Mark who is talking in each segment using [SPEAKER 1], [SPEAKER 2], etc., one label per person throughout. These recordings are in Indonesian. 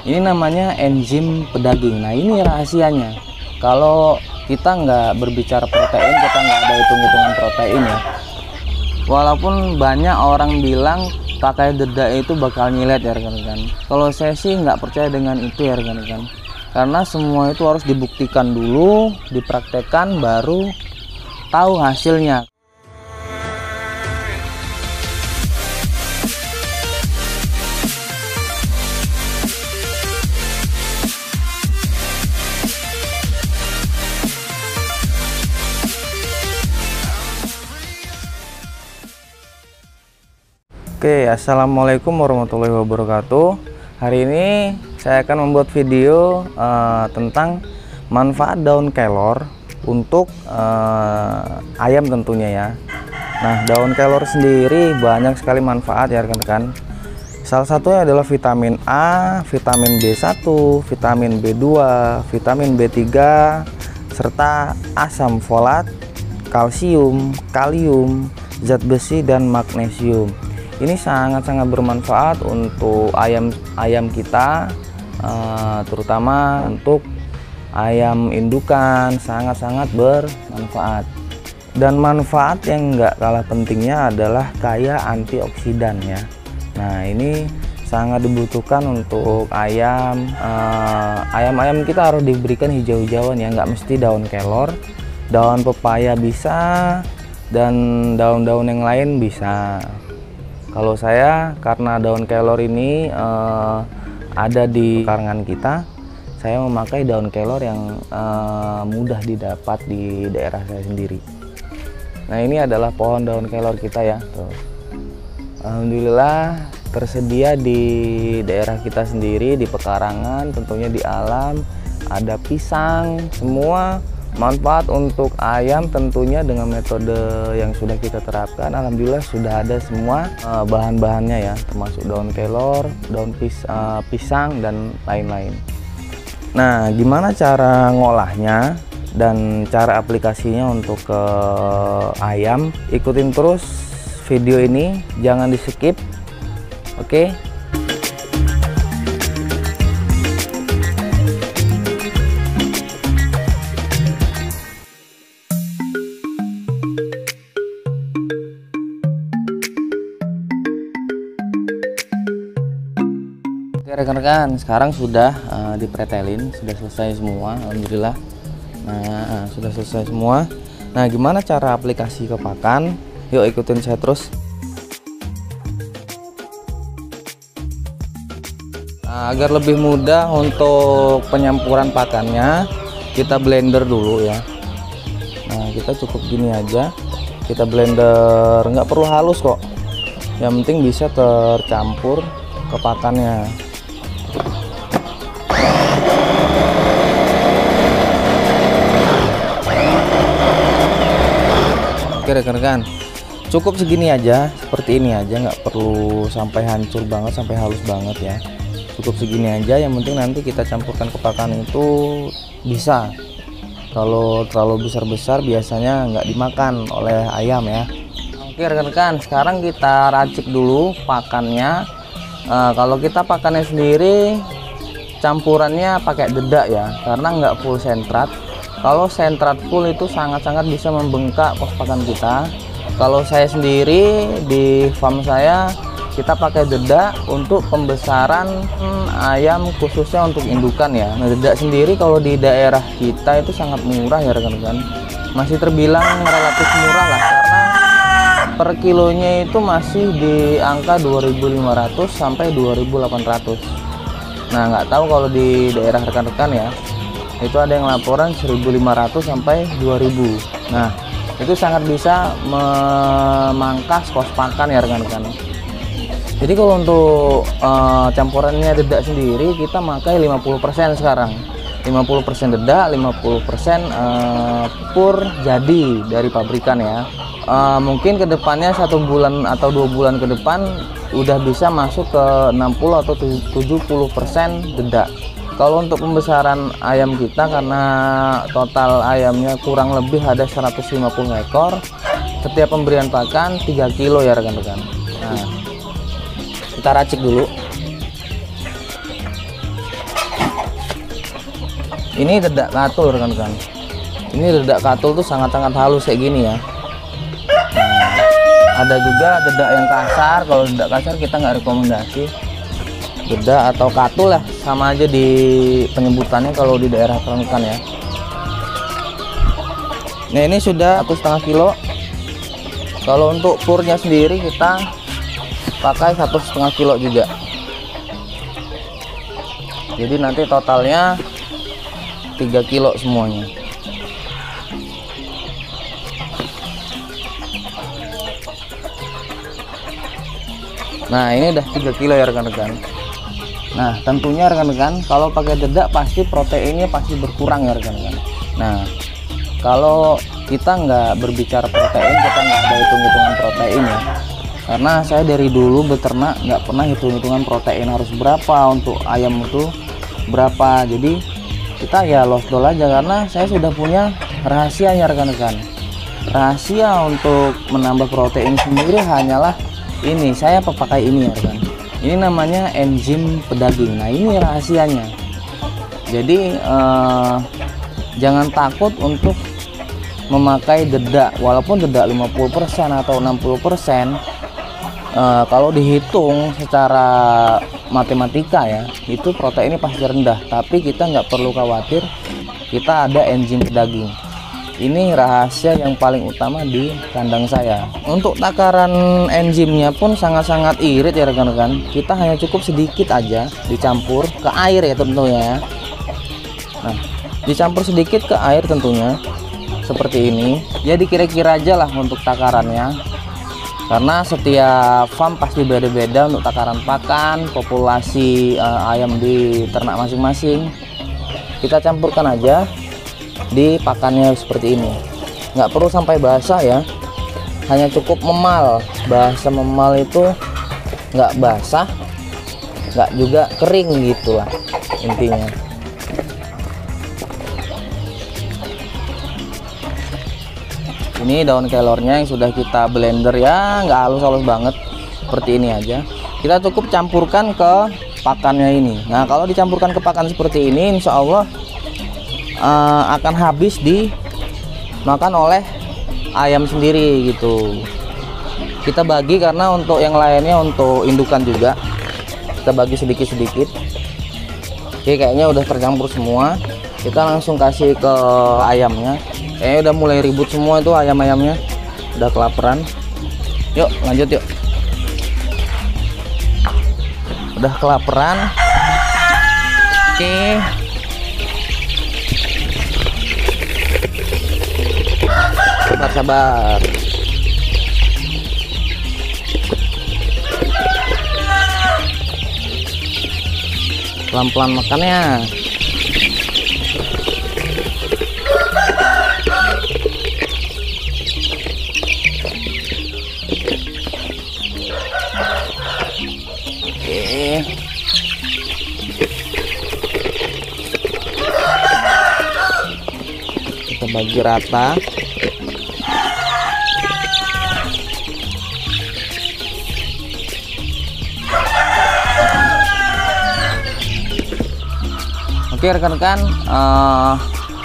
[SPEAKER 1] Ini namanya enzim pedaging. Nah, ini rahasianya. Kalau kita nggak berbicara protein, kita nggak ada hitung-hitungan protein ya. Walaupun banyak orang bilang pakai dedak itu bakal nyilet ya rekan-rekan. Kalau saya sih nggak percaya dengan itu ya rekan-rekan. Karena semua itu harus dibuktikan dulu, dipraktekkan, baru tahu hasilnya. Oke, assalamualaikum warahmatullahi wabarakatuh. Hari ini saya akan membuat video tentang manfaat daun kelor untuk ayam tentunya ya. Nah, daun kelor sendiri banyak sekali manfaat ya rekan-rekan. Salah satunya adalah vitamin A, vitamin B1, vitamin B2, vitamin B3, serta asam folat, kalsium, kalium, zat besi, dan magnesium. Ini sangat-sangat bermanfaat untuk ayam kita, terutama untuk ayam indukan, sangat-sangat bermanfaat. Dan manfaat yang nggak kalah pentingnya adalah kaya antioksidan ya. Nah, ini sangat dibutuhkan untuk ayam. Ayam-ayam kita harus diberikan hijau-hijauan ya, nggak mesti daun kelor, daun pepaya bisa, dan daun-daun yang lain bisa. Kalau saya, karena daun kelor ini ada di karangan kita, saya memakai daun kelor yang mudah didapat di daerah saya sendiri. Nah, ini adalah pohon daun kelor kita ya. Tuh. Alhamdulillah tersedia di daerah kita sendiri, di pekarangan, tentunya di alam. Ada pisang, semua manfaat untuk ayam tentunya dengan metode yang sudah kita terapkan. Alhamdulillah sudah ada semua bahan-bahannya ya, termasuk daun kelor, daun pisang, dan lain-lain. Nah, gimana cara ngolahnya dan cara aplikasinya untuk ke ayam? Ikutin terus video ini, jangan di skip. Oke. Rekan-rekan, sekarang sudah dipretelin, sudah selesai semua, alhamdulillah. Nah, sudah selesai semua. Nah, gimana cara aplikasi ke pakan? Yuk ikutin saya terus. Nah, agar lebih mudah untuk penyampuran pakannya, kita blender dulu ya. Nah, kita cukup gini aja, kita blender, nggak perlu halus kok, yang penting bisa tercampur ke pakannya. Oke rekan-rekan, cukup segini aja, seperti ini aja, nggak perlu sampai hancur banget, sampai halus banget ya. Cukup segini aja, yang penting nanti kita campurkan ke pakan itu bisa. Kalau terlalu besar-besar biasanya nggak dimakan oleh ayam ya. Oke rekan-rekan, sekarang kita racik dulu pakannya. Kalau kita pakannya sendiri, campurannya pakai dedak ya, karena nggak full sentrat. Kalau sentrat full itu sangat-sangat bisa membengkak pos pakan kita. Kalau saya sendiri di farm saya, kita pakai dedak untuk pembesaran ayam, khususnya untuk indukan ya. Nah, dedak sendiri kalau di daerah kita itu sangat murah ya rekan-rekan. Masih terbilang relatif murah lah, karena per kilonya itu masih di angka 2.500 sampai 2.800. Nah, nggak tahu kalau di daerah rekan-rekan ya, itu ada yang laporan 1.500 sampai 2.000. Nah, itu sangat bisa memangkas kos pakan ya rekan-rekan. Jadi kalau untuk campurannya dedak sendiri, kita pakai 50% sekarang. 50% dedak, 50% pur jadi dari pabrikan ya. Mungkin kedepannya 1 bulan atau 2 bulan ke depan udah bisa masuk ke 60 atau 70% dedak. Kalau untuk pembesaran ayam kita, karena total ayamnya kurang lebih ada 150 ekor, setiap pemberian pakan 3 kilo ya rekan-rekan. Nah, kita racik dulu. Ini dedak katul rekan-rekan. Ini dedak katul tuh sangat-sangat halus kayak gini ya. Nah, ada juga dedak yang kasar. Kalau dedak kasar kita nggak rekomendasi. Dedak atau katul lah, sama aja di penyebutannya kalau di daerah rekan-rekan ya. Nah ini sudah 1,5 kilo. Kalau untuk purnya sendiri kita pakai 1,5 kilo juga. Jadi nanti totalnya 3 kilo semuanya. Nah ini udah 3 kilo ya rekan-rekan. Nah tentunya rekan-rekan kalau pakai dedak pasti proteinnya pasti berkurang ya rekan-rekan. Nah kalau kita nggak berbicara protein, kita nggak ada hitung-hitungan protein ya, karena saya dari dulu beternak nggak pernah hitung-hitungan protein harus berapa untuk ayam itu berapa. Jadi kita ya lost doll aja, karena saya sudah punya rahasianya rekan-rekan. Rahasia untuk menambah protein sendiri hanyalah ini, saya pakai ini ya rekan. Ini namanya enzim pedaging. Nah ini rahasianya. Jadi jangan takut untuk memakai dedak, walaupun dedak 50% atau 60%, kalau dihitung secara matematika ya, itu proteinnya pasti rendah. Tapi kita nggak perlu khawatir, kita ada enzim pedaging. Ini rahasia yang paling utama di kandang saya. Untuk takaran enzimnya pun sangat-sangat irit ya rekan-rekan. Kita hanya cukup sedikit aja dicampur ke air ya tentunya. Nah, dicampur sedikit ke air tentunya seperti ini. Jadi kira-kira aja lah untuk takarannya, karena setiap farm pasti beda-beda untuk takaran pakan, populasi ayam di ternak masing-masing. Kita campurkan aja di pakannya seperti ini. Nggak perlu sampai basah ya, hanya cukup memal. Bahasa memal itu nggak basah, nggak juga kering gitulah intinya. Ini daun kelornya yang sudah kita blender ya, nggak halus-halus banget, seperti ini aja. Kita cukup campurkan ke pakannya ini. Nah kalau dicampurkan ke pakan seperti ini, insya Allah akan habis dimakan oleh ayam sendiri gitu. Kita bagi, karena untuk yang lainnya untuk indukan juga kita bagi sedikit-sedikit. Oke, kayaknya udah tercampur semua. Kita langsung kasih ke ayamnya. Kayaknya udah mulai ribut semua itu ayam-ayamnya, udah kelaparan. Yuk lanjut yuk. Udah kelaparan. Oke. Sabar. Pelan-pelan makannya. Kita bagi rata. Oke rekan-rekan,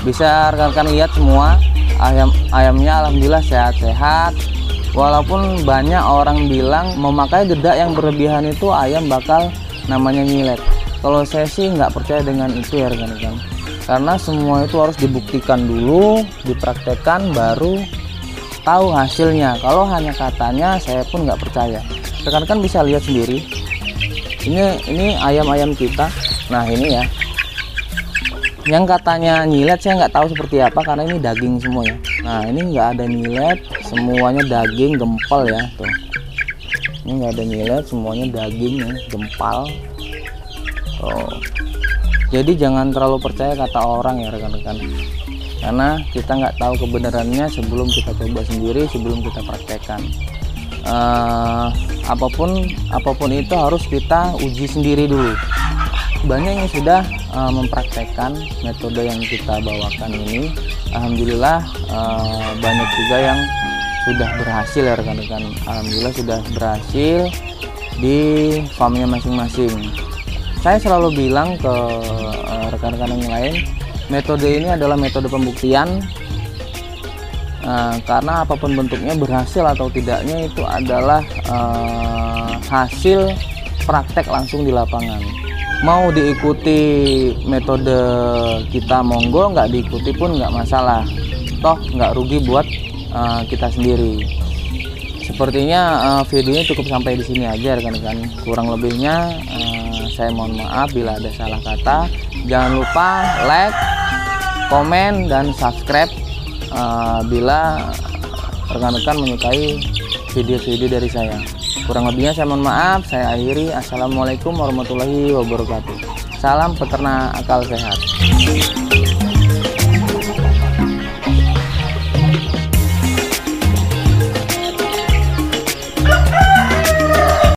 [SPEAKER 1] bisa rekan-rekan lihat semua ayamnya alhamdulillah sehat-sehat. Walaupun banyak orang bilang memakai dedak yang berlebihan itu ayam bakal namanya nyilet. Kalau saya sih nggak percaya dengan itu ya rekan-rekan, karena semua itu harus dibuktikan dulu, dipraktekkan, baru tahu hasilnya. Kalau hanya katanya saya pun nggak percaya. Rekan-rekan bisa lihat sendiri, ini ayam-ayam kita. Nah ini ya, yang katanya nyilet saya nggak tahu seperti apa, karena ini daging semua ya. Nah ini nggak ada nyilet, semuanya daging gempal ya tuh. Ini nggak ada nyilet, semuanya daging ya, gempal. Oh, jadi jangan terlalu percaya kata orang ya rekan-rekan, karena kita nggak tahu kebenarannya sebelum kita coba sendiri, sebelum kita praktekkan. Apapun itu harus kita uji sendiri dulu. Banyak yang sudah mempraktekkan metode yang kita bawakan ini, alhamdulillah banyak juga yang sudah berhasil ya rekan-rekan. Alhamdulillah sudah berhasil di farmnya masing-masing. Saya selalu bilang ke rekan-rekan yang lain, Metode ini adalah metode pembuktian, karena apapun bentuknya, berhasil atau tidaknya itu adalah hasil praktek langsung di lapangan. Mau diikuti metode kita monggo, nggak diikuti pun nggak masalah, toh nggak rugi buat kita sendiri. Sepertinya videonya cukup sampai di sini aja rekan-rekan. Kurang lebihnya saya mohon maaf bila ada salah kata. Jangan lupa like, komen, dan subscribe bila rekan-rekan menyukai video-video dari saya. Kurang lebihnya saya mohon maaf. Saya akhiri. Assalamualaikum warahmatullahi wabarakatuh. Salam peternak akal sehat.